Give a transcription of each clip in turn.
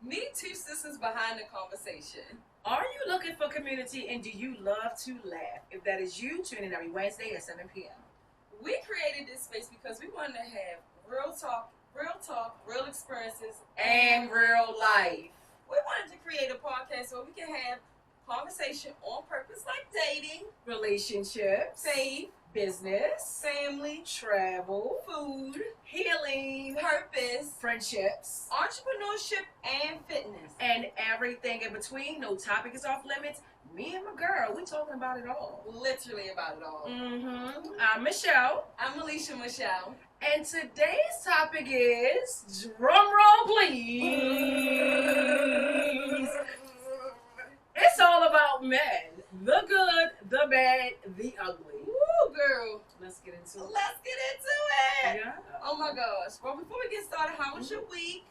Meet two sisters behind the conversation. Are you looking for community and do you love to laugh? If that is you, tune in every Wednesday at 7 p.m. We created this space because we wanted to have real experiences, And real life. We wanted to create a podcast where we can have conversation on purpose, like dating, Relationships. faith, Business. family, Travel. food, Healing. purpose, Friendships. entrepreneurship, and fitness. And everything in between. No topic is off limits. Me and my girl, we talking about it all. Literally about it all. I'm Michelle. I'm Alicia Michelle. And today's topic is, drum roll please, it's all about men. The good, the bad, the ugly. Woo, girl. Let's get into it. Let's get into it. Yeah. Oh my gosh. Well, before we get started, how was your week?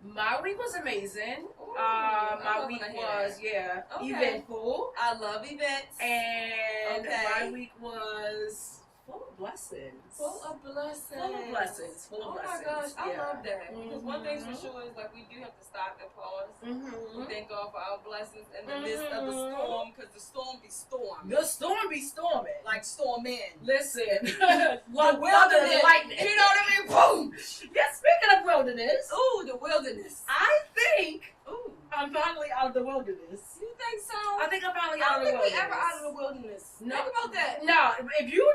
My week was amazing. Ooh, My week was, Okay. eventful. I love events. And Okay. my week was full of blessings. Full of blessings. Full of blessings. Full of Oh blessings. my gosh, I Yeah. love that. Because one thing's for Mhm. sure is like we do have to stop and pause. We Mm-hmm. thank God for our blessings in the midst of the Mhm. storm, because the storm be storm. The storm be storming. Like storming. Listen, The thunder wilderness. and lightning. You know what I mean? Boom! Yeah, speaking of wilderness, Ooh, the wilderness. I think Ooh. I'm finally out of the wilderness. You think so? I think I'm finally I out don't of the think we wilderness. ever out of the wilderness. No. Think about that. No, if you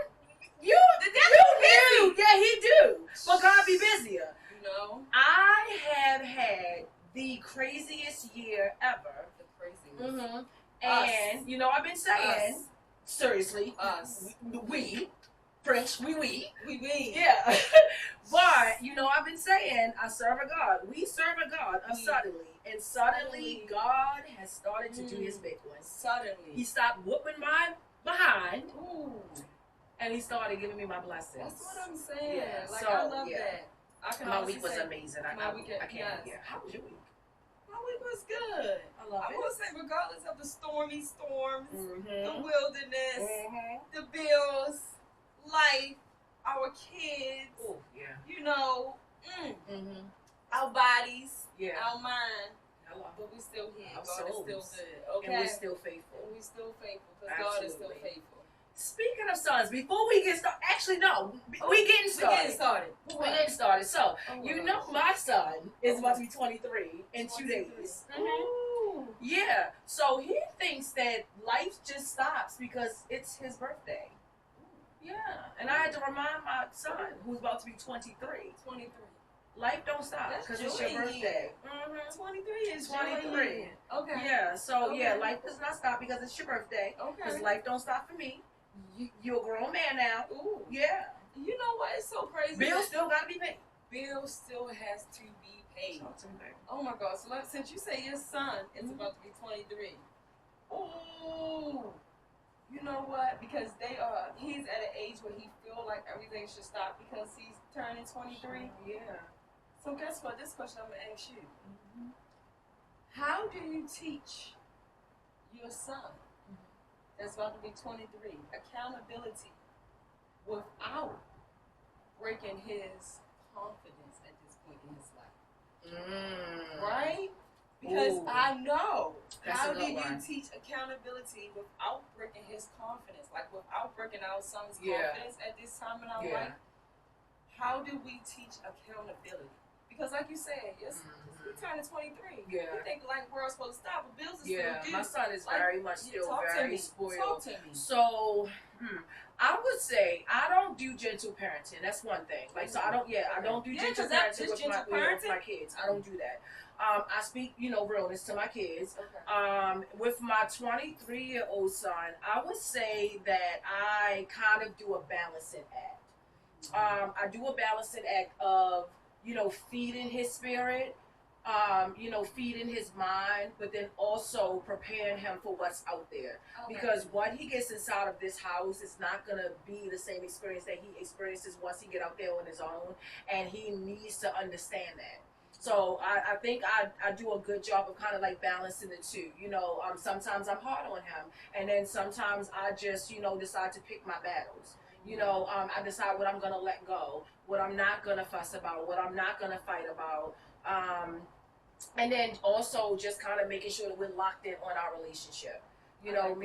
The devil knew. Yeah, he do. But God be busier. No. I have had the craziest year ever. The craziness. Mm-hmm. And, you know, I've been saying, Us. seriously, Us. we, French, we. We win. Yeah. But, you know, I've been saying, I serve a God. We serve a God of suddenly. And suddenly, God has started to do his big ones. Suddenly. He stopped whooping my behind, Ooh. and he started giving me my blessings. That's what I'm saying. Yeah, Like, so, I love yeah. that. I can My honestly week was say amazing. I my weekend- can't. yes. Yeah. How was your week? My week was good. I love I will say, regardless of the stormy storms, the Mm-hmm. wilderness, Mm-hmm. the bills, life, our kids, Oh, yeah. you know, Mm-hmm. our bodies, Yeah. our mind, I love it. but we still here. Our God is still souls. good. And Okay. we're still faithful. And we still faithful because God is still Absolutely. faithful. Speaking of sons, before we get started, actually, no, we getting We're started. getting started. We're getting started. So, Oh, you wow. know, my son is about to be 23 in 2 23. days. Ooh. Yeah. So he thinks that life just stops because it's his birthday. Yeah. And I had to remind my son, who's about to be 23, 23. life don't stop That's because it's your joy birthday. year. Mm-hmm. 23 is 23. Okay. Yeah. So, Okay. yeah, life does not stop because it's your birthday. Because Okay. life don't stop for me. You're a grown man now. Ooh. Yeah. You know what? It's so crazy. Bills still gotta be paid. Bill still has to be paid. Talk to me, baby. Oh my God. So since you say your son is about to be 23. Oh. You know what? Because he's at an age where he feel like everything should stop because he's turning 23. Yeah. So guess what? This question I'm going to ask you. How do you teach your son that's about to be 23 accountability without breaking his confidence at this point in his life? Right? Because Ooh. I know. That's How a do good you one. teach accountability without breaking his confidence? Like without breaking our son's Yeah. confidence at this time in our Yeah. life? How do we teach accountability? Because like you said, yes, we turning 23. Yeah. We think like we're supposed to stop, but bills are Yeah, still due. my son is Like, very much still talk to very me. spoiled. Talk to me. So, I would say I don't do gentle parenting. That's one thing. Like, so I don't. Yeah, I don't do Yeah, gentle 'cause that- parenting just with gentle with my parenting? kids. I don't do that. I speak, realness to my kids. Okay. With my 23-year-old son, I would say that I kind of do a balancing act. I do a balancing act of, feeding his spirit, feeding his mind, but then also preparing him for what's out there. Okay. Because what he gets inside of this house is not going to be the same experience that he experiences once he get out there on his own, and he needs to understand that. So I think I do a good job of kind of like balancing the two. Sometimes I'm hard on him, and then sometimes I just, decide to pick my battles. I decide what I'm going to let go, what I'm not going to fuss about, what I'm not going to fight about. And then also just kind of making sure that we're locked in on our relationship. You know,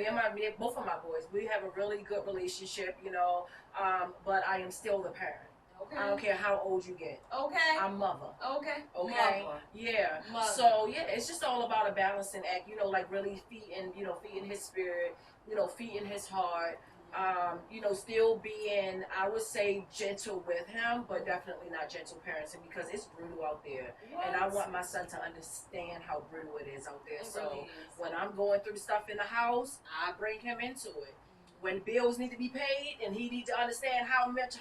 both of my boys, we have a really good relationship. You know, but I am still the parent. Okay. I don't care how old you get. Okay. I'm mother. Okay. Okay. Mother. Yeah. Mother. So yeah, it's just all about a balancing act. You know, like really feeding his spirit. You know, feeding his heart. You know, still being, I would say, gentle with him, but definitely not gentle parenting because it's brutal out there. What? And I want my son to understand how brutal it is out there. It So really is. when I'm going through stuff in the house, I bring him into it. When bills need to be paid and he needs to understand how much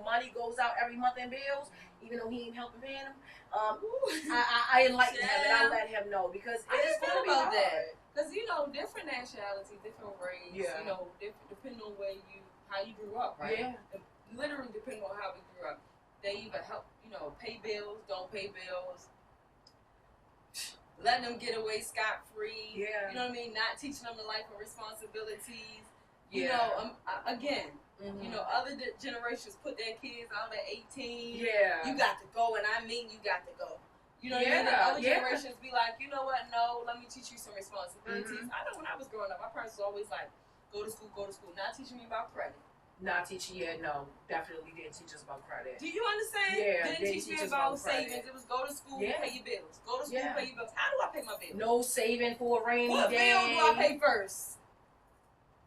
money goes out every month in bills, even though he ain't helping paying them, I enlighten him and I let him know because I it's didn't going to know be about hard. that. Because, you know, different nationalities, different race, Yeah. you know, depending on how you grew up, right? Yeah. Literally depending on how we grew up. They either help, you know, pay bills, don't pay bills, letting them get away scot-free, Yeah. you know what I mean? Not teaching them the life and responsibilities. You Yeah. know, again, you know, other generations put their kids out at 18. Yeah. You got to go, and I mean you got to go. You know what I mean? And other generations be like, you know what? No, let me teach you some responsibilities. I know when I was growing up, my parents was always like, go to school, not teaching me about credit. Not teaching, no, definitely didn't teach us about credit. Do you understand? Yeah, didn't teach me about savings. It was go to school, pay your bills. Go to school, pay your bills. How do I pay my bills? No saving for a rainy what day. What bill do I pay first?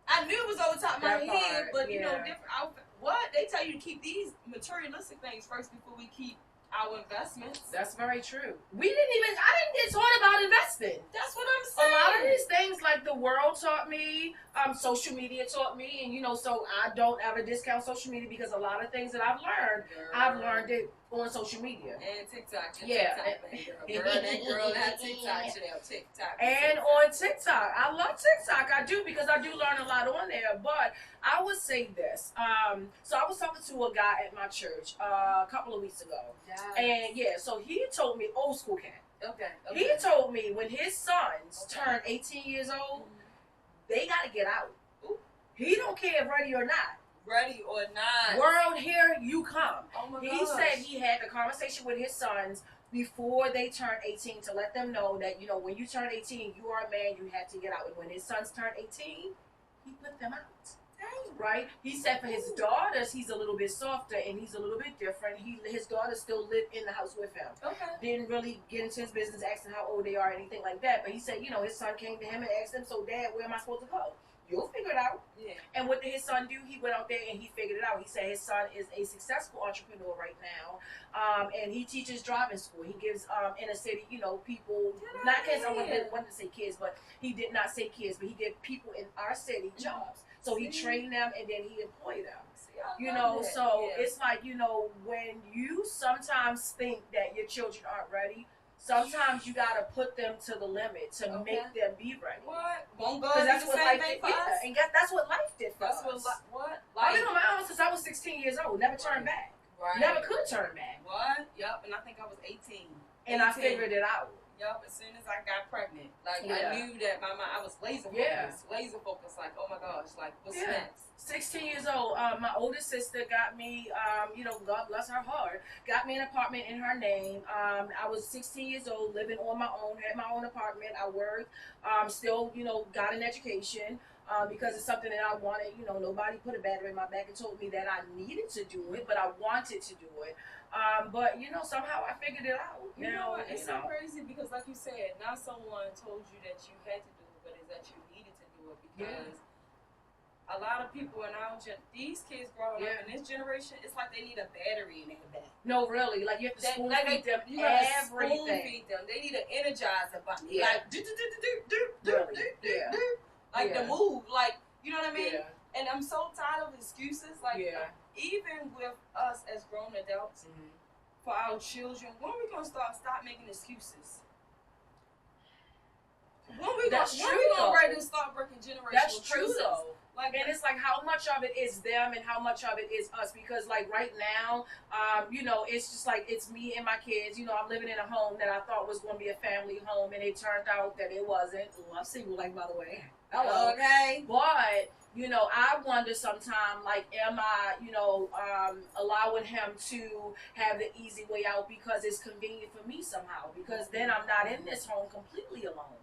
I knew it was over the top of my head, but you know, different. What they tell you to keep these materialistic things first before we keep our investments. That's very true. I didn't get taught about investing. That's what I'm saying. A lot of these things, like the world taught me, social media taught me, and you know, so I don't ever discount social media because a lot of things that I've learned it on social media. And TikTok. Yeah. That TikTok shit out TikTok. And on TikTok. I love TikTok. I do because I do learn a lot on there. But I would say this. So I was talking to a guy at my church a couple of weeks ago. Yes. And so he told me, old school cat. Okay. He told me when his sons turn 18 years old, they got to get out. Ooh. He don't care if ready or not. Ready or not. World, here you come. Oh my He said he had the conversation with his sons before they turned 18 to let them know that, you know, when you turn 18, you are a man, you have to get out. And when his sons turned 18, he put them out. Dang. Right? He said for his daughters, he's a little bit softer and he's a little bit different. His daughters still live in the house with him. Okay. Didn't really get into his business, asking how old they are, anything like that. But he said, you know, his son came to him and asked him, so Dad, where am I supposed to go? You'll figure it out. Yeah. And what did his son do? He went out there and he figured it out. He said his son is a successful entrepreneur right now. And he teaches driving school. He gives inner city, you know, people, not kids, I wanted to say kids, but he did not say kids, but he gave people in our city jobs. So he trained them and then he employed them. You know, so it's like, you know, when you sometimes think that your children aren't ready, sometimes you gotta put them to the limit to make them be ready. What? Won't go. Because that's what life did for us. And that's what life did for us. What? I've been on my own since I was 16 years old. Never turned back. Right. Never could turn back. What? Yup. And I think I was 18. And I figured it out. Yup. As soon as I got pregnant, like I knew that I was laser focused. Yeah. Laser focused. Like, oh my gosh. Like, what's next? 16 years old. My oldest sister got me, you know, God bless her heart, got me an apartment in her name. I was 16 years old, living on my own, had my own apartment. I worked, still, you know, got an education because it's something that I wanted. You know, nobody put a battery in my back and told me that I needed to do it, but I wanted to do it. But, you know, somehow I figured it out. You know what? It's so crazy because, like you said, not someone told you that you had to do it, but it's that you needed to do it because a lot of people in these kids growing up in this generation, it's like they need a battery in their back. No, really. Like you have to spoon feed them you everything. Spoon feed them. They need an energizer button. Yeah. Like like the move. Like, you know what I mean? Yeah. And I'm so tired of excuses. Like even with us as grown adults, for our children, when are we gonna stop making excuses? When we gonna ready to start breaking generational That's true curses? though. Like, and it's like how much of it is them and how much of it is us, because like right now, you know, it's just like it's me and my kids. You know, I'm living in a home that I thought was going to be a family home, and it turned out that it wasn't. Ooh, I'm single, like, by the way. Hello. okay. But you know, I wonder sometimes, like, am I, you know, allowing him to have the easy way out because it's convenient for me somehow? Because then I'm not in this home completely alone.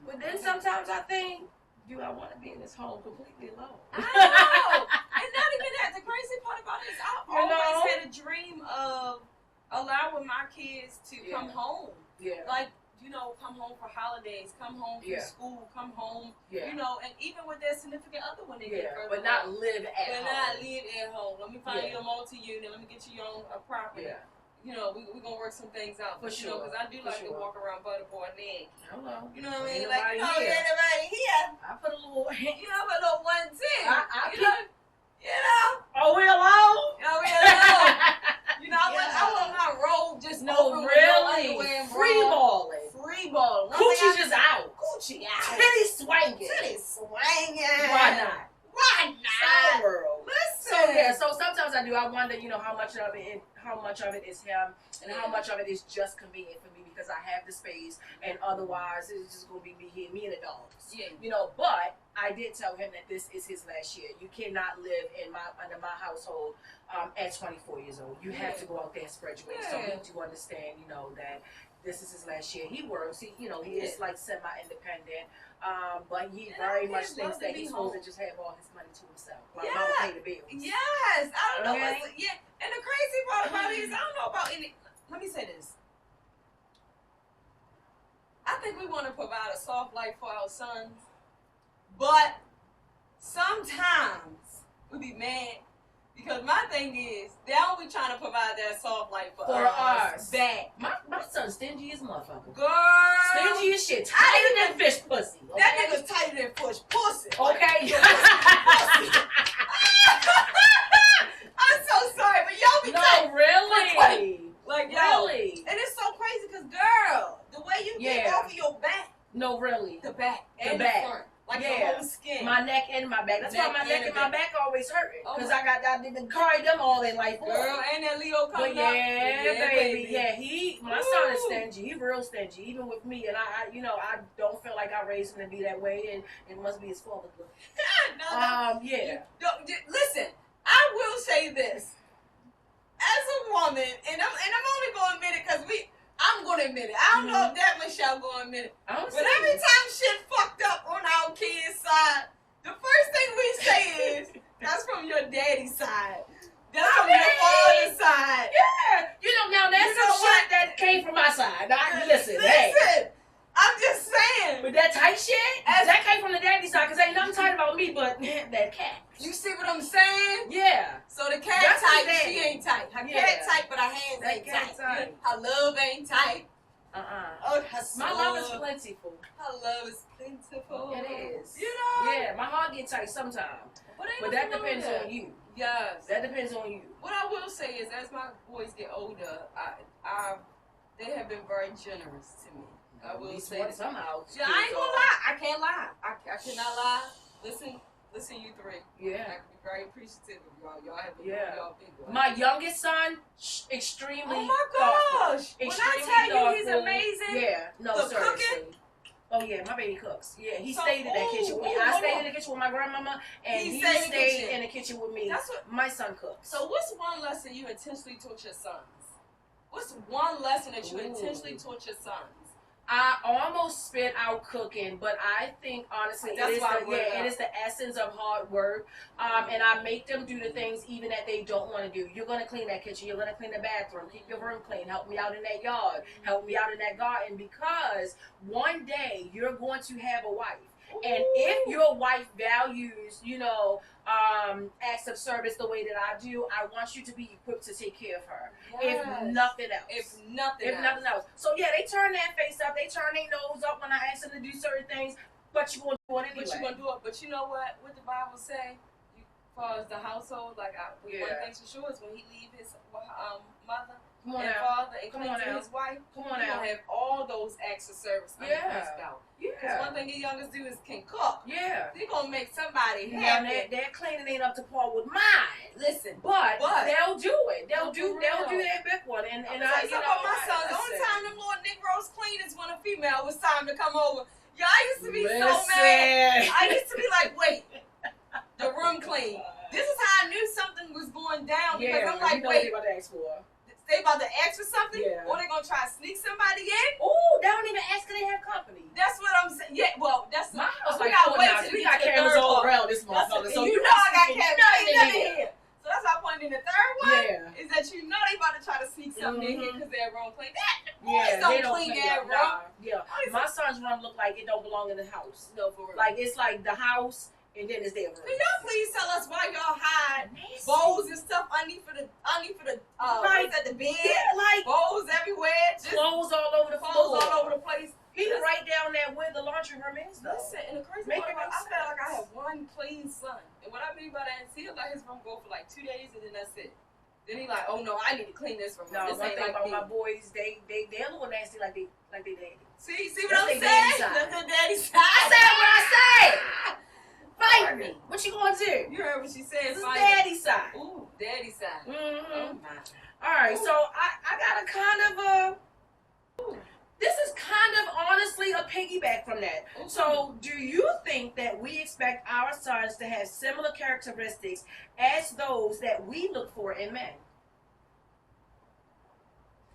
But then sometimes I think, do I want to be in this home completely alone? I know. And not even that. The crazy part about it is I've always had a dream of allowing my kids to come home. Yeah. Like, you know, come home for holidays, come home from school, come home, you know, and even with their significant other when they get further. But not live at home. But not live at home. Let me find you a multi-unit. Let me get you your own property. Yeah. You know, we're going to work some things out. For sure. Because I do like to walk around butterboard leg. Hello. You know what I mean? Like, you know, anybody here. I put a little, you know, a little 110. You know? Oh, we alone? Oh, we alone. You know, I want my robe just open really. Free balling. Free balling. Coochie just out. Coochie out. Titty swinging. Titty swinging. Why not? Why not? World. Listen. So sometimes I do. I wonder, you know, how much of it is him, and how much of it is just convenient for me because I have the space, and otherwise it's just gonna be me here, me and the dogs. Yeah. You know, but I did tell him that this is his last year. You cannot live under my household at 24 years old. You have to go out there and spread your wings. So he do understand, you know, that this is his last year. He works. He is like semi-independent. But he very much thinks that he's supposed to just have all his money to himself. While mama pay the bills. Yes. I don't know. Yeah. And the crazy part about it is I don't know about any. Let me say this. I think we want to provide a soft life for our sons, but sometimes we be mad. Because my thing is, they don't be trying to provide that soft life for us. Back. My son's stingy as motherfucker. Girl. Stingy as shit. Tighter than fish pussy. Okay? That nigga's tighter than fish pussy. Okay. I'm so sorry, but y'all be tight. No, really. Like, really. And it's so crazy because, girl, the way you get off of your back. No, really. The back. And the back. The front. Like your whole skin. My neck and my back. That's why my neck and my back always hurting. Because I didn't carry them all in life. Girl, and that Leo coming up. Baby. Yeah, my son is stingy. He real stingy, even with me. And I don't feel like I raised him to be that way. And it must be his father. Listen, I will say this. As a woman, and I'm only going to admit it because I'm going to admit it. I don't know if that Michelle going to admit it. But every time shit fucked up on our kids' side, the first thing we say is, that's from your daddy's side. That's from your father's side. Yeah. You know, now that's some shit that came from my side. Listen. I'm just saying. But that tight shit, that came from the daddy side, because ain't nothing tight about me but that cat. You see what I'm saying? Yeah. So the cat tight, she ain't tight. Her cat tight, but her hands ain't tight. Her love ain't tight. Oh, my love is plentiful. Her love is plentiful. It is. You know? Yeah, my heart get tight sometimes. But that depends on you. Yes. That depends on you. What I will say is, as my boys get older, they have been very generous to me. I will say that. Somehow. Yeah, I ain't gonna lie. I can't lie. I cannot lie. Listen, you three. Yeah. I can be very appreciative of y'all. Y'all have been y'all big ones. My youngest son, extremely Oh my gosh. When I tell you he's amazing. Yeah. No, seriously. Cooking. Oh yeah, my baby cooks. Yeah, he stayed in that kitchen with me. I stayed in the kitchen with my grandmama, and he stayed in the kitchen with me. That's what my son cooks. So what's one lesson you intentionally taught your sons? What's one lesson that you intentionally taught your sons? I almost spit out cooking, but I think honestly it is the essence of hard work. And I make them do the things even that they don't want to do. You're gonna clean that kitchen, you're gonna clean the bathroom, keep your room clean, help me out in that yard, help me out in that garden, because one day you're going to have a wife. And if your wife values, acts of service the way that I do, I want you to be equipped to take care of her. Yes. If nothing else. So yeah, they turn their face up, they turn their nose up when I ask them to do certain things, but you're going to do it anyway. But you know what the Bible say? As far as the household, one thing for sure is when he leave his mother, Come on and now. father and Come clean on to now. his wife, Come on he's now. gonna have all those acts of service under his belt. Because Yeah. one thing your youngest do is can cook. Yeah. They're gonna make somebody Now happy. that cleaning ain't up to par with mine. Listen, But they'll do it. They'll do real. that big one. And I I, you know, about my sons. The only time them little Negroes clean is when a female was time to come over. Yeah, I used to be so mad. I used to be like, wait, the room clean. This is how I knew something was going down because I'm like, wait, what they ask for. they about to ask for something, Yeah. or they gonna try to sneak somebody in. Ooh, they don't even ask if they have company. That's what I'm saying. Yeah, well, that's my house. we Like gotta wait till we got cameras all around this motherfucker. So you know I got cameras. nothing in here. So that's why I pointed in the third one. Yeah. Is that you know they about to try to sneak something in here because they're wrong clean. Yeah, they don't clean their room. Yeah, my son's room look like it don't belong in the house. No, for real. Like it's like the house and then it's their room. Can y'all please tell us why y'all hide bowls and stuff underneath the Like, at the bed? Yeah, like Bowls everywhere, just clothes all over the clothes floor. all over the place. He right down there where the laundry room is though. Listen, and the crazy Make part it about make I feel like I sense. have one clean son. And what I mean by that is he let his room go for like 2 days and then that's it. Then he like, oh no, I need to clean this room. No, this one ain't thing like about me. my boys, they're a little nasty like they daddy. See That's what I'm they daddy saying? side. That's the daddy side. I said what I said. Fight me. What you gonna do? You heard what she said. This is fight daddy side. Ooh, daddy side. Mm-hmm. Oh my. All right, so I got a kind of this is kind of honestly a piggyback from that. So, do you think that we expect our sons to have similar characteristics as those that we look for in men?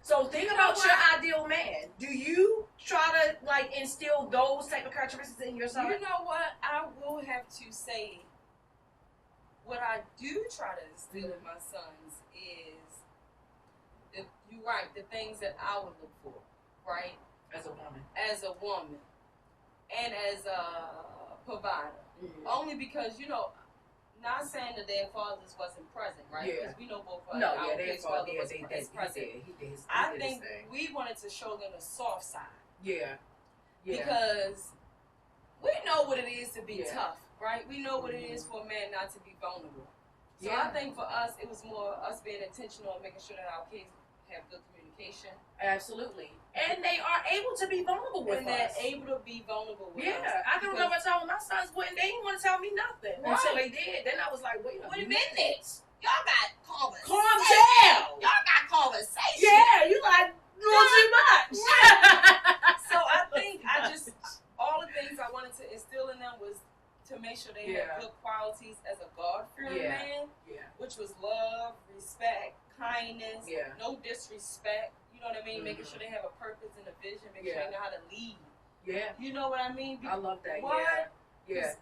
So, think about your ideal man. Do you try to like instill those type of characteristics in your son? You know what? I will have to say, what I do try to instill in my sons is, you're right, the things that I would look for, right? As a woman. As a woman. And as a provider. Mm-hmm. Only because, you know, not saying that their fathers wasn't present, right? Yeah. Because we know both of their father was they present. He did I think we wanted to show them the soft side. Yeah. Because we know what it is to be Yeah. tough, right? We know what it is for a man not to be vulnerable. So Yeah. I think for us, it was more us being intentional and making sure that our kids have good communication. Absolutely. And they are able to be vulnerable with and us. they're able to be vulnerable with us. Yeah. I can remember telling my sons wouldn't, they didn't want to tell me nothing Right. until they did. Then I was like, wait a minute. Y'all got conversation. Calm down. Y'all got conversation. Yeah, you like doing too much. So I think all the things I wanted to instill in them was to make sure they Yeah. had good qualities as a God-fearing Yeah. man, Yeah. which was love, respect, kindness, Yeah. no disrespect. You know what I mean? Making Mhm. sure they have a purpose and a vision, making sure Yeah. they know how to lead. Yeah. You know what I mean? I love that. Why? Yeah.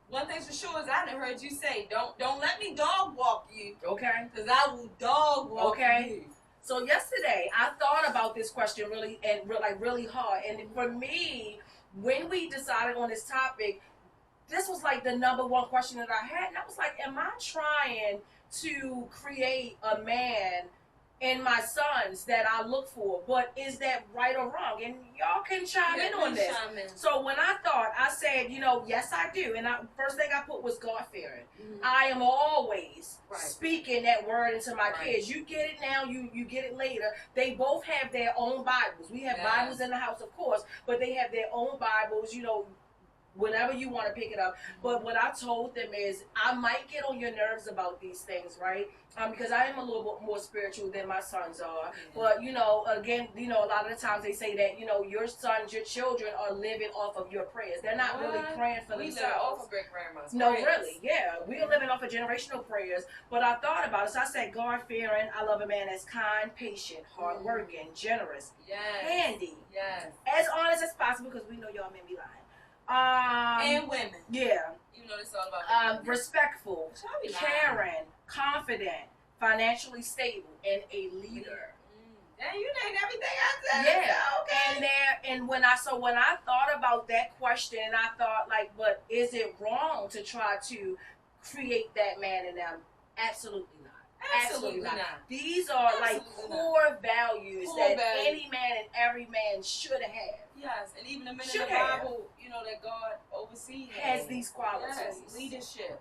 One thing for sure is I done heard you say, don't let me dog walk you, Okay. because I will dog walk you. So yesterday, I thought about this question really hard, and for me, when we decided on this topic, this was like the number one question that I had, and I was like, am I trying to create a man in my sons that I look for? But is that right or wrong? And y'all can chime in on this. So when I thought, I said, yes, I do. And first thing I put was God-fearing. Mm-hmm. I am always Right. speaking that word into my Right. kids. You get it now, you get it later. They both have their own Bibles. We have Yes. Bibles in the house, of course, but they have their own Bibles, whenever you want to pick it up. But what I told them is, I might get on your nerves about these things, right? Because I am a little bit more spiritual than my sons are. But, again, a lot of the times they say that, your sons, your children are living off of your prayers. They're not really praying for we themselves. live off of great grandma's No, prayers. really, yeah. We are living off of generational prayers. But I thought about it. So I said, God-fearing, I love a man that's kind, patient, hardworking, generous, Yes. handy, Yes. as honest as possible, because we know y'all may be lying. And women. Yeah. You know it's all about women. Respectful, Y'all be lying. caring, confident, financially stable, and a leader. Yeah, you named everything I said. Yeah. Okay. And when I thought about that question, I thought but is it wrong to try to create that man in them? Absolutely not. Absolutely not. These are Absolutely core values Core that values. any man and every man should have. Yes, and even the men in Should the have. Bible, that God oversees Has these qualities. Yes, leadership.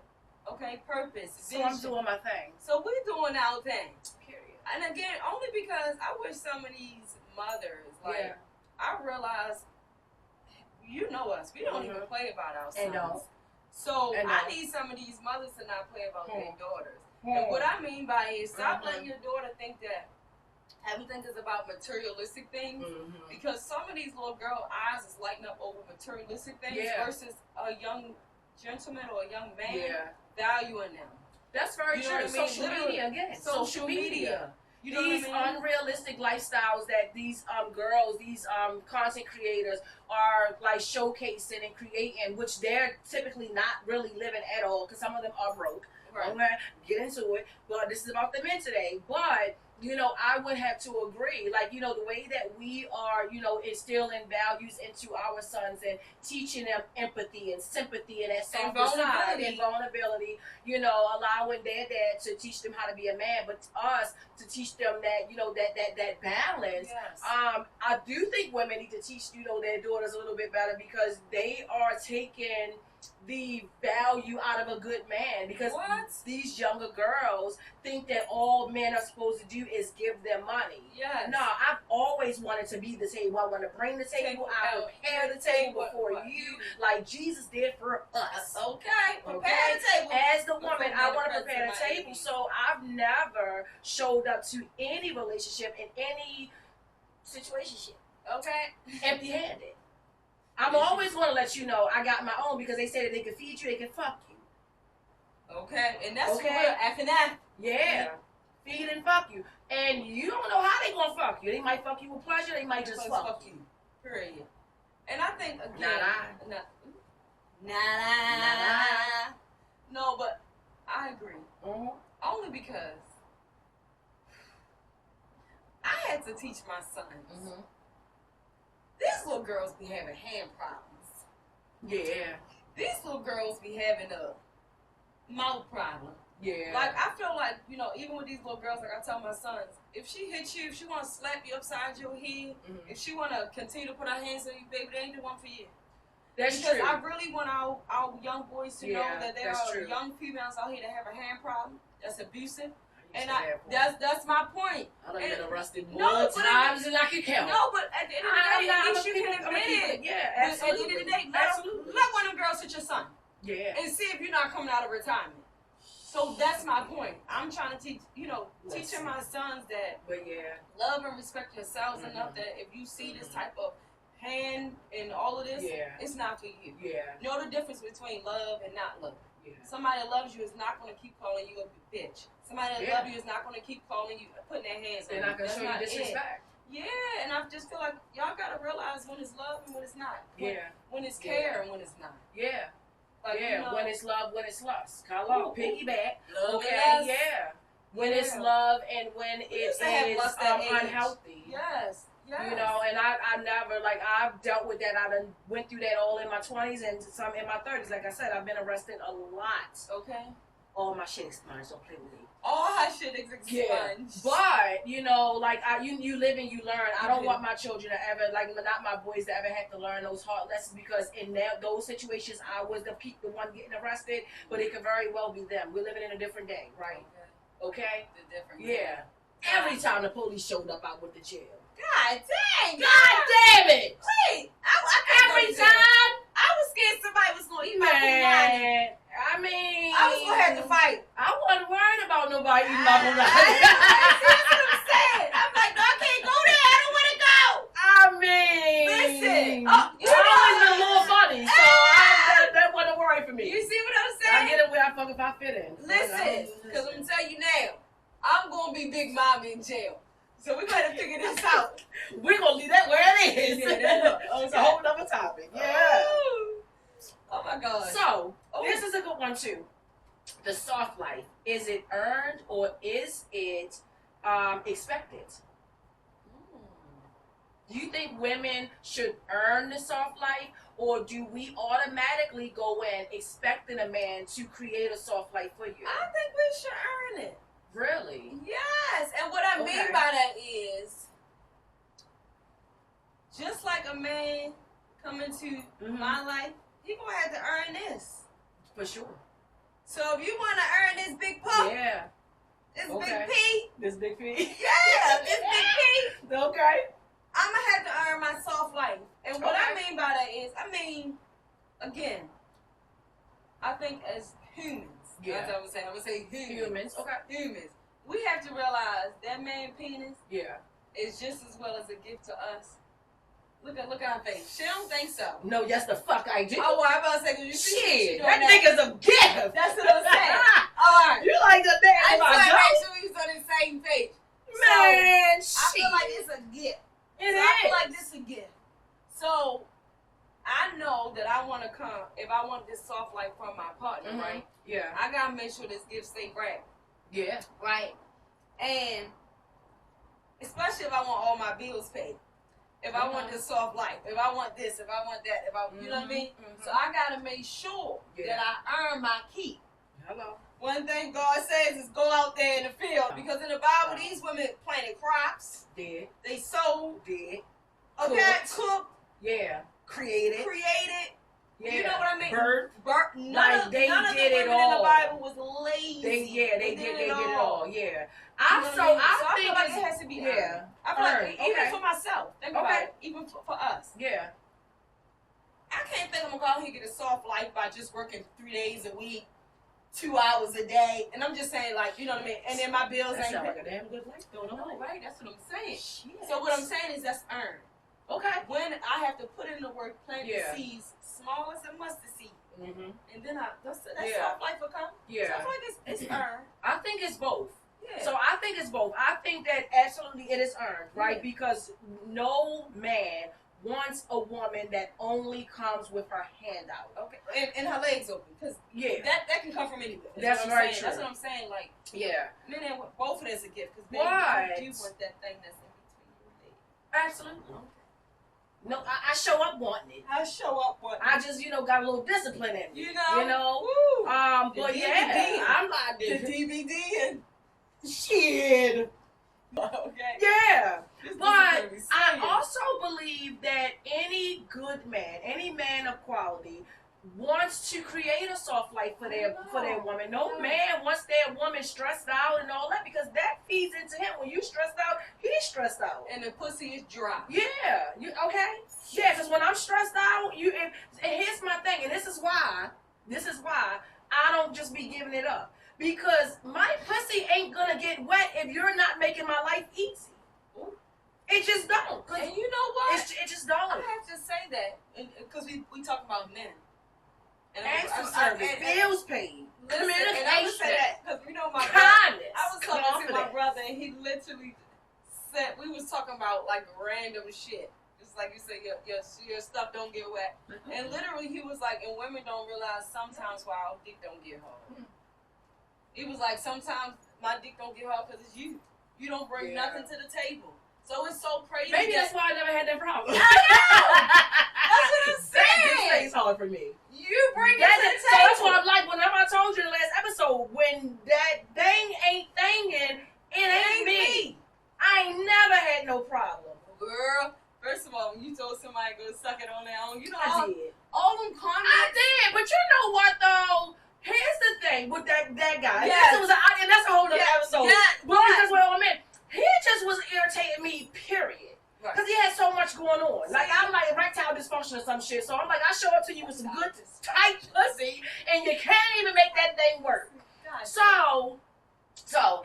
Okay, purpose, So vision. I'm doing my thing. So we're doing our thing. Period. And again, only because I wish some of these mothers, like, I realize, you know us, we don't even play about our sons. So I need some of these mothers to not play about their daughters. And what I mean by it is stop letting your daughter think that everything is about materialistic things, because some of these little girl eyes is lighting up over materialistic things versus a young gentleman or a young man valuing them. That's very true. Social media again. Social media. You know these unrealistic lifestyles that these girls, these content creators are like showcasing and creating, which they're typically not really living at all, because some of them are broke. Right. I'm gonna get into it, but this is about the men today. But you know, I would have to agree, like, you know, the way that we are, you know, instilling values into our sons and teaching them empathy and sympathy and that softer side and vulnerability, you know, allowing their dad to teach them how to be a man, but us to teach them that, you know, that balance. Yes. I do think women need to teach, you know, their daughters a little bit better, because they are taking the value out of a good man, because these younger girls think that all men are supposed to do is give them money. Yes. No, I've always wanted to be the table. I want to bring the table. I prepare the table for you, like Jesus did for us. Okay. Prepare the table. As the woman, I want to prepare the table. So I've never showed up to any relationship in any situationship, empty-handed. I'm always going to let you know I got my own, because they say that they can feed you, they can fuck you. Okay, and that's real. After that. Yeah. Feed and fuck you. And you don't know how they going to fuck you. They might fuck you with pleasure, they might just fuck you. Period. And I think, again, no, but I agree. Only because I had to teach my sons. These little girls be having hand problems. Yeah. These little girls be having a mouth problem. Yeah. Like, I feel like, you know, even with these little girls, like I tell my sons, if she hits you, if she want to slap you upside your head, if she want to continue to put her hands on you, baby, they ain't the one for you. That's true. Because I really want our young boys to know that there are young females out here that have a hand problem, that's abusive. And that's my point. I done been arrested more times than I can count. No, but at the end of the day, at least you can admit it. Yeah, absolutely. At the end of the day, let one of them girls hit your son. Yeah. And see if you're not coming out of retirement. So that's my point. I'm trying to teach, you know, teaching my sons that love and respect yourselves enough that if you see this type of hand and all of this, it's not for you. Yeah. Know the difference between love and not love. Yeah. Somebody that loves you is not going to keep calling you a bitch. Somebody that loves you is not going to keep calling you, putting their hands on you. They're not going to show you disrespect. Yeah, and I just feel like y'all got to realize when it's love and when it's not. When it's care and when it's not. Yeah. Like, you know, when it's love, when it's lust. Hello, piggyback. Love and lust. Yeah. When it's love and when it is unhealthy. Yes. Yes. You know, and I never, like, I've dealt with that. I done went through that all in my 20s and some in my 30s. Like I said, I've been arrested a lot. Okay. All my shit expunged. Don't play with me. All her shit is expunged. Yeah. But, you know, like, you live and you learn. I don't want my children to ever, like, not my boys to ever have to learn those hard lessons, because in those situations, I was the one getting arrested, but it could very well be them. We're living in a different day, right? Okay? The different day. Every time the police showed up, I went to jail. God dang! God damn it! Wait, every time I was scared somebody was gonna eat my punani. I mean, I was gonna have to fight. I wasn't worried about nobody eating my punani. That's what I'm saying. I'm like, no, I can't go there. I don't want to go. I mean, listen. You always been a little funny, so that wasn't a worry for me. You see what I'm saying? I get it where I fit in. Listen, because I'm gonna tell you now, I'm gonna be Big Mommy in jail. So we better figure this out. We're going to leave that where it is. It's a whole other topic. Yeah. Oh, my God. So, this is a good one, too. The soft life. Is it earned or is it expected? Do you think women should earn the soft life, or do we automatically go in expecting a man to create a soft life for you? I think we should earn it. Really? Yes. And what I mean by that is, just like a man coming to my life, he gonna have to earn this. For sure. So if you want to earn this big pup, This Okay. Big P. This Big P. Yeah, this Big P. Okay. I'm gonna have to earn my soft life. And what I Okay. mean by that is, again, I think as humans, Yeah. as I would say Humans. Okay. humans, we have to realize that man penis Yeah. is just as well as a gift to us. Look at her face. She don't think so. No, yes, the fuck I do. Oh, well, I'm about to say, 'cause you see she Shit, doing that nigga's a gift. That's what I'm saying. All right. You like the damn I just want to my make sure we was on the same page. man. So, I feel like it's a gift. I feel like this is a gift. So I know that I want to come, if I want this soft life from my partner, right? Yeah. I got to make sure this gift stay wrapped. Yeah. Right? And especially if I want all my bills paid. If I want this soft life, if I want this, if I want that, if I, you know what I mean? So I got to make sure that I earn my keep. Hello. One thing God says is go out there in the field. Because in the Bible, these women planted crops. Did. They sowed. Did. Okay, cooked. Yeah. Created. Yeah. You know what I mean? Birth. None of the women in the Bible was lazy. They did it all. Yeah. You know I what I mean? So I think feel like it's, it has to be yeah. earned. I feel like even Okay. for myself. Think about it. Even for us. Yeah. I can't think I'm gonna go out here and get a soft life by just working 3 days a week, 2 hours a day. And I'm just saying, like, you know what I mean? And then my bills That ain't sounds paid. like a damn good life. Don't know, right? That's what I'm saying. Shit. So what I'm saying is that's earned. Okay. When I have to put in the work, plant Yeah. the seeds, small as a mustard seed, Mm-hmm. and then that Yeah. soft life will come. Yeah. So I feel like it's earned. I think it's both. Yeah. So I think it's both. I think that absolutely it is earned, right? Yeah. Because no man wants a woman that only comes with her hand out. Okay, and her legs open, because Yeah. that can come from anywhere. That's what I'm very saying. true. That's what I'm saying. Like, Yeah. men and both of that's a gift, because Right. you do want that thing that's in between your legs. Absolutely. No, I show up wanting it. I show up one. I just, got a little discipline in me. You know. Woo. But The yeah, DVD. I'm like The DVD and shit. okay. Yeah. This is But gonna be I serious. also believe that any good man, any man of quality, wants to create a soft life for their woman. No man wants their woman stressed out and all that, because that feeds into him. When you stressed out, he's stressed out. And the pussy is dry. Yeah. You okay? Yeah, because when I'm stressed out, and here's my thing, and this is why I don't just be giving it up. Because my pussy ain't gonna get wet if you're not making my life easy. It just don't. And you know what? It just don't. I have to say that, because we talk about men. And Acts of service, bills paid, listen, and I would say communication, that because my kindness. I was talking to my confidence. brother, and he literally said we was talking about like random shit. Just like you said, your stuff don't get wet, and literally he was like, and women don't realize sometimes why our dick don't get hard. He was like, sometimes my dick don't get hard because it's you. You don't bring nothing to the table. So it's so crazy. Maybe that's why I never had that problem. I know. That's what I'm saying. This stays hard for me. You bring it to the So that's table. why I'm like, whenever I told you in the last episode, when that thing ain't thinging, it ain't me. I ain't never had no problem. Girl, first of all, when you told somebody to go suck it on their own, you know I did. all them comments. I did, but you know what though? Here's the thing with that guy. Yes. And that's a whole other episode. Yeah, But that's what I meant. He just was irritating me, period. Right. Because he had so much going on. Like, I'm like erectile dysfunction or some shit. So I'm like, I show up to you with some good, tight pussy, and you can't even make that thing work. So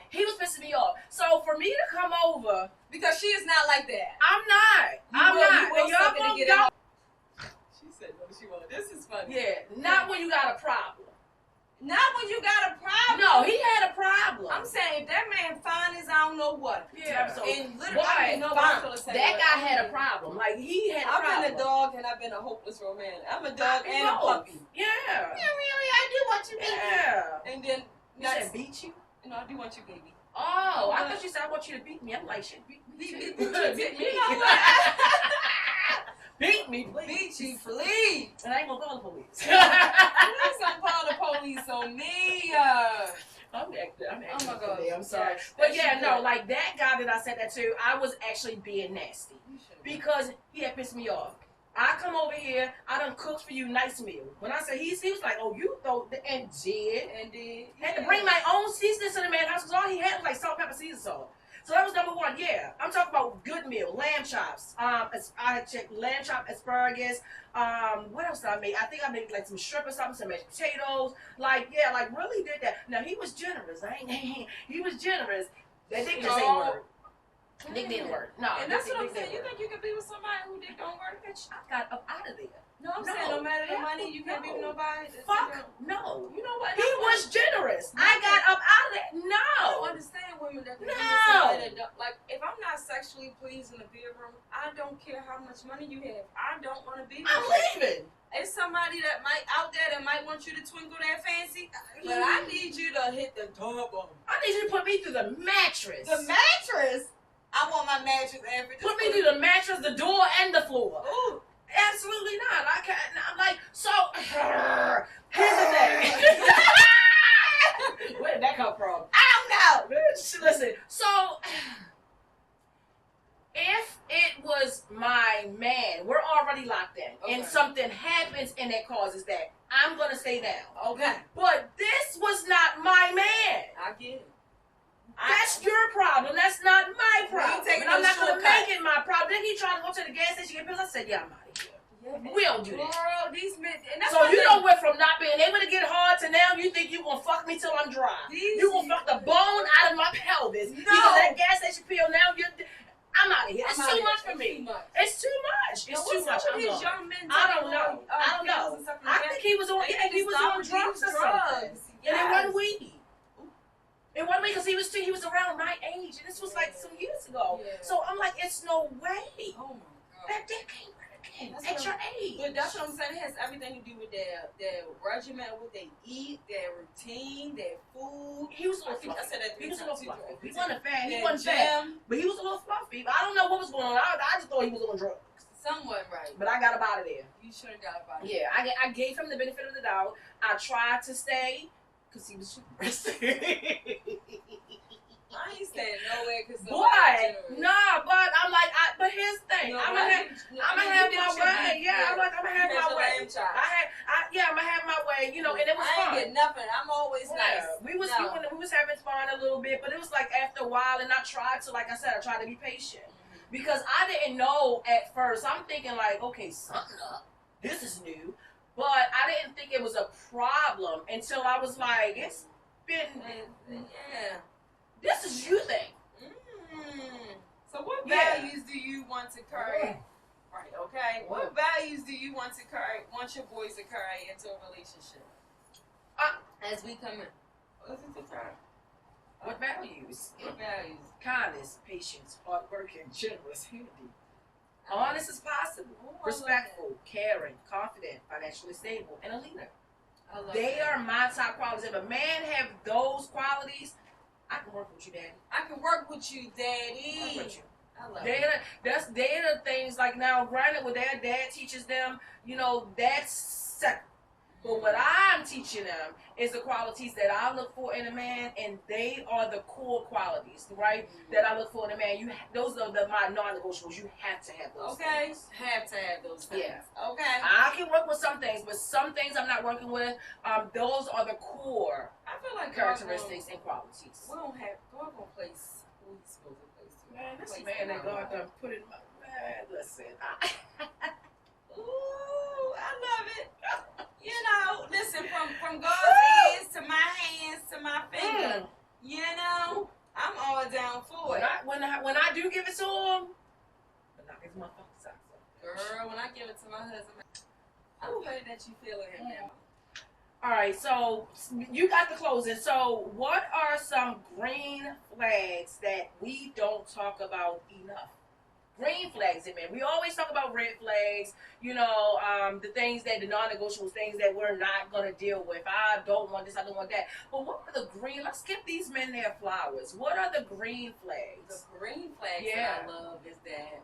he was pissing me off. So for me to come over, because she is not like that. I'm not. You will And y'all suck it to gonna get it go. home. She said what she wanted. This is funny. Yeah, not when you got a problem. Not when you got a problem. No, he had a problem. I'm saying if that man fine as I don't know what. Yeah. So, And literally, I mean, nobody's gonna say that guy had a problem. Like, he had a problem. I've been a dog and I've been a hopeless romantic. I'm a dog and a puppy. Yeah. Really, I do want you, baby. Yeah. And then You said beat you? No, I do want you, baby. Oh, I thought you said I want you to beat me. I'm like, shit, beat me. Beat Beat me. You know what? Beat me, please. Beat you, please. And I ain't gonna call the police. Please don't call the police on me. I'm acting. Oh my God. I'm sorry. Yes, But that yeah, you no, did. like that guy that I said that to, I was actually being nasty. Because he had pissed me off. I come over here, I done cooked for you nice meal. When I say he was like, oh, you throw the and did. Had to bring my own seasonings to the man's house because all he had was like salt, pepper, season salt. So that was number one. Yeah, I'm talking about good meal, lamb chops. I checked lamb chop, asparagus. What else did I make? I think I made like some shrimp or something, some mashed potatoes. Like, yeah, like really did that. Now he was generous. He was generous. That dick just ain't work. Dick didn't work. No, and that's what I'm saying. You think you can be with somebody who dick don't work? Bitch, I got up out of there. No, I'm saying no matter the money, you can't be with nobody. Fuck no. You know what? He was generous. I got up out of there. No. I don't understand women that like if I'm not sexually pleased in the bedroom, I don't care how much money you have. I don't want to be with I'm you. leaving. It's somebody that might out there that might want you to twinkle that fancy, but I need you to hit the door. I need you to put me through the mattress. The mattress? I want my mattress every. Put me through the mattress, the door, and the floor. Ooh. Absolutely not. I can't. I'm like, so here's the thing. Where did that come from? I don't know. Listen, so if it was my man, we're already locked in, and something happens and that causes that, I'm gonna stay down. Okay. But this was not my man. I get it. That's your problem. That's not my problem. And I'm not gonna make it my problem. Then he tried to go to the gas station and get pills. I said, yeah, I'm out of here. Yeah, we don't do that. Girl, these men, and that's so you don't went from not being able to get hard to now you think you gonna fuck me till I'm dry. You gonna fuck the bone out of my pelvis. No. Because that gas station pill now I'm out of here. It's too much for me. It's too much. It's too much. I don't know. I don't know. I think he was on drugs or something. And it wasn't weed. It wasn't because he was around my age, and this was like some years ago. Yeah. So I'm like, it's no way. Oh my God. That dick ain't working at your age. But that's what I'm saying. It has everything to do with their regimen, what they eat, their routine, their food. He was a little fluffy. I said that he was a little fluffy. He wasn't fat. He wasn't fat. But he was a little fluffy. I don't know what was going on. I just thought he was on drugs. Somewhat right. But I got up out of there. You should have got up out of there. Yeah, I gave him the benefit of the doubt. I tried to stay. Because he was generous. I ain't staying nowhere because but I'm like, but here's the thing. I'm gonna have my way. Yeah, I'm gonna have my way. I'm gonna have my way. You know, and it was fun. I ain't get nothing. I'm always nice. We was having fun a little bit, but it was like after a while, and I tried to, like I said, I tried to be patient because I didn't know at first. I'm thinking like, okay, something up. This is new. But I didn't think it was a problem until I was like, it's been, this is you thing. So what values do you want to carry? Right, okay. What values do you want your boys to carry into a relationship? As we come in. What's it to carry? What values? What values? Kindness, patience, hardworking, generous, handy. Honest as possible, respectful, caring, confident, financially stable, and a leader. They are my top qualities. If a man have those qualities, I can work with you, Daddy. I can work with you, Daddy. Work with you. I love it. They're the things like now. Granted, what their dad teaches them, you know, that's second. But what I'm teaching them is the qualities that I look for in a man, and they are the core qualities, right? That I look for in a man. Those are my non-negotiables. You have to have those. Okay, things. Have to have those things. Yeah. Okay. I can work with some things, but some things I'm not working with. Those are the core. I feel like characteristics and qualities. We don't have God gonna place who he's supposed to place. Man, this man that God done put in my man. Listen. Ooh, I love it. You know, listen, from God's ears to my hands to my finger, you know, I'm all down for it. When I do give it to him, but knock his motherfucking socks off. Girl, when I give it to my husband, I'm glad that you feeling him now. All right, so you got the closing. So what are some green flags that we don't talk about enough? Green flags, man. We always talk about red flags, you know, the things that the non-negotiables, things that we're not going to deal with. I don't want this, I don't want that. But what are the green, let's give these men their flowers. What are the green flags? The green flags that I love is that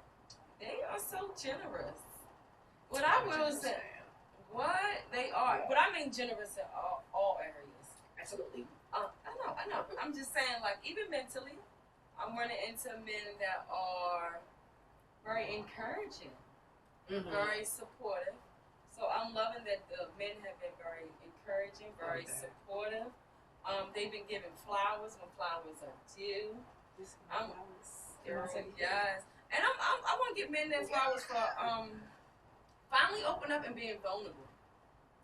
they are so generous. What I will say, they are, but I mean generous in all areas. Absolutely. I know. I'm just saying, like, even mentally, I'm running into men that are very encouraging. very supportive. So I'm loving that the men have been very encouraging, very supportive. They've been giving flowers when flowers are due. I'm yes, and I want to give men their flowers for finally open up and being vulnerable.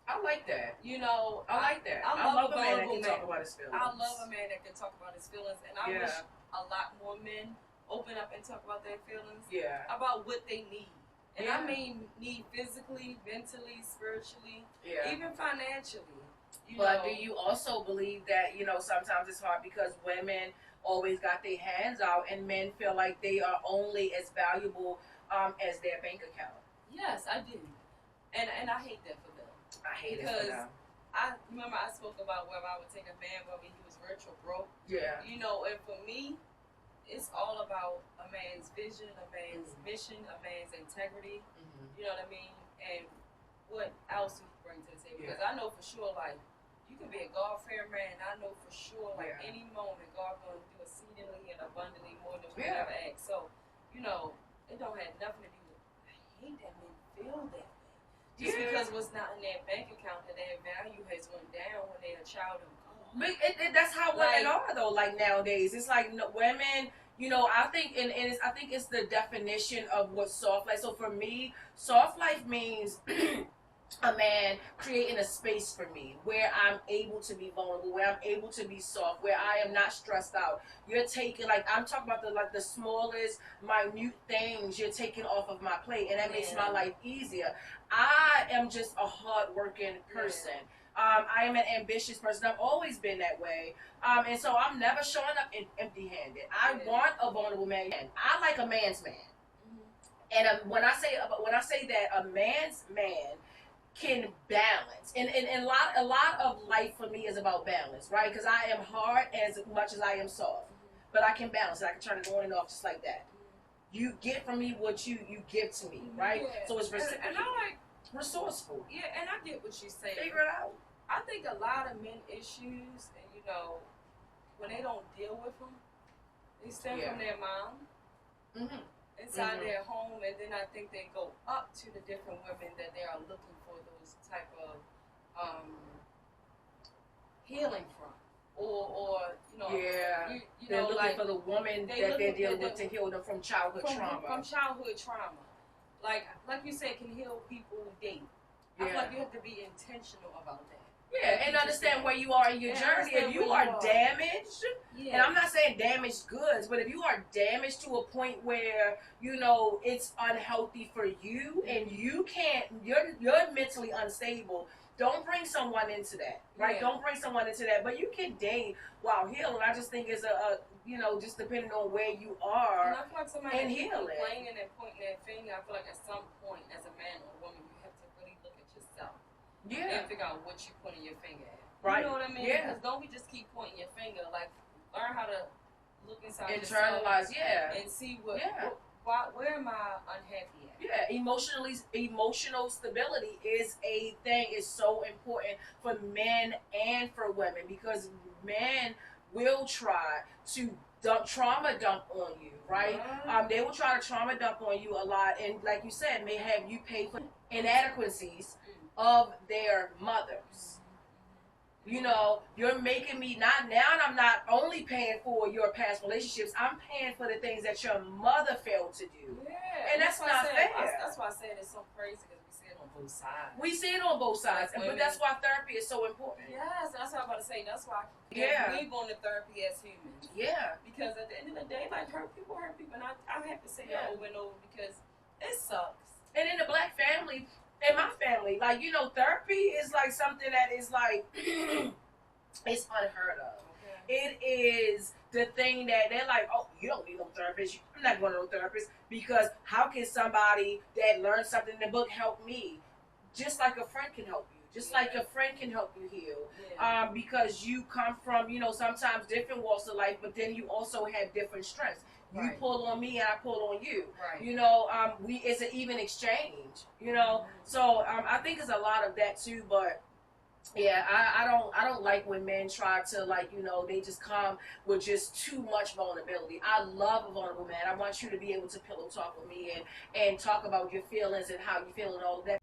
I like that. You know, I like that. I love love a man that vulnerable can talk about his feelings. I love a man that can talk about his feelings, and I wish a lot more men open up and talk about their feelings. Yeah. About what they need. And I mean need physically, mentally, spiritually, even financially. But do you also believe that, you know, sometimes it's hard because women always got their hands out and men feel like they are only as valuable as their bank account? Yes, I do. And I hate that for them. I hate it for them. I remember I spoke about whether I would take a man whether he was rich or broke. Yeah. You know, and for me, it's all about a man's vision, a man's mission, a man's integrity. You know what I mean? And what else you bring to the table? Because I know for sure, like, you can be a God-fearing man. I know for sure, like, any moment, God going to do exceedingly and abundantly more than we ever ask. So, you know, it don't have nothing to do with, I hate that men feel that way. Just because what's not in their bank account, that their value has went down when they're a child of God. But that's how women are though. Like nowadays, it's like women. You know, I think, I think it's the definition of what soft life. So for me, soft life means a man creating a space for me where I'm able to be vulnerable, where I'm able to be soft, where I am not stressed out. You're taking, like, I'm talking about the smallest, minute things you're taking off of my plate, and that makes my life easier. I am just a hard-working person. I am an ambitious person. I've always been that way. And so I'm never showing up empty-handed. I want a vulnerable man. I like a man's man. And when I say that a man's man can balance, and a lot of life for me is about balance, right? Because I am hard as much as I am soft, but I can balance it. I can turn it on and off just like that. You get from me what you give to me, right? So it's reciprocal. And I like resourceful. Yeah, and I get what you're saying. Figure it out. I think a lot of men issues, and you know, when they don't deal with them, they stem from their mom, inside their home, and then I think they go up to the different women that they are looking for those type of healing from, or you know, you they're know, looking like for the woman that they're dealing with to heal them from childhood trauma. From childhood trauma, like you said, can heal people who date. I feel like you have to be intentional about that. Yeah, and understand where you are in your journey. If you are damaged, and I'm not saying damaged goods, but if you are damaged to a point where, you know, it's unhealthy for you and you can't, you're mentally unstable, don't bring someone into that, right? Don't bring someone into that. But you can date while healing. I just think it's you know, just depending on where you are. And I feel like somebody and healing. Complaining and pointing their finger, I feel like at some point as a man or a woman, you have to really look at yourself. And figure out what you're pointing your finger at. Right. You know what I mean? Because don't we just keep pointing your finger? Like, learn how to look inside internalize, yourself and see where am I unhappy at? Yeah, emotional stability is a thing. Is so important for men and for women, because men will try to trauma dump on you, right? They will try to trauma dump on you a lot, and like you said, may have you pay for inadequacies of their mothers. You know, you're making me I'm not only paying for your past relationships, I'm paying for the things that your mother failed to do. And that's not fair. That's why I said it's so crazy, because we see it on both sides. We see it on both sides, but that's why therapy is so important. Yes, that's what I'm about to say. That's why we're going to therapy as humans. Yeah. Because at the end of the day, like, hurt people, and I have to say that over and over, because it sucks. And in the black family, in my family, like, you know, therapy is like something that is like, it's unheard of. It is the thing that they're like, oh, you don't need no therapist. I'm not going to no therapist, because how can somebody that learned something in the book help me? Just like a friend can help you. Just like a friend can help you heal. Because you come from, you know, sometimes different walks of life, but then you also have different strengths. You pull on me and I pull on you. You know, it's an even exchange. You know, so I think it's a lot of that too. But Yeah, I don't like when men try to, like, you know, they just come with just too much vulnerability. I love a vulnerable man. I want you to be able to pillow talk with me and talk about your feelings and how you feel and all of that.